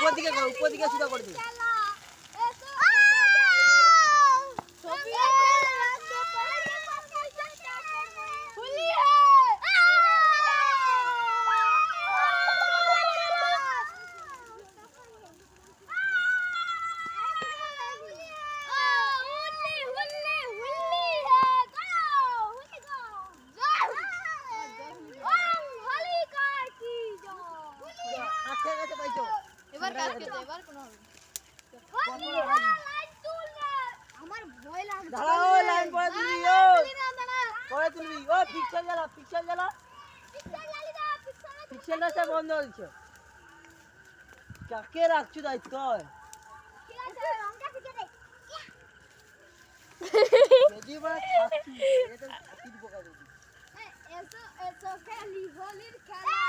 উপর দিকে সোজা করে দিই। এবার কাটকে দে, এবার কোন হবে আমার ভয় লাগছে। দাঁড়াও লাইন পরে তুলবি পরে তুলবি ও পিক্সেল জ্বালা পিক্সেলটা সব বন্ধ হচ্ছে। কাকে রাখছো দায়িত্ব? ঠিক আছে রংটা শিখে দে। যদি বড় খাচ্ছি এটা তিন পোকা দিবি। এসো খেলি হোলির খেলা।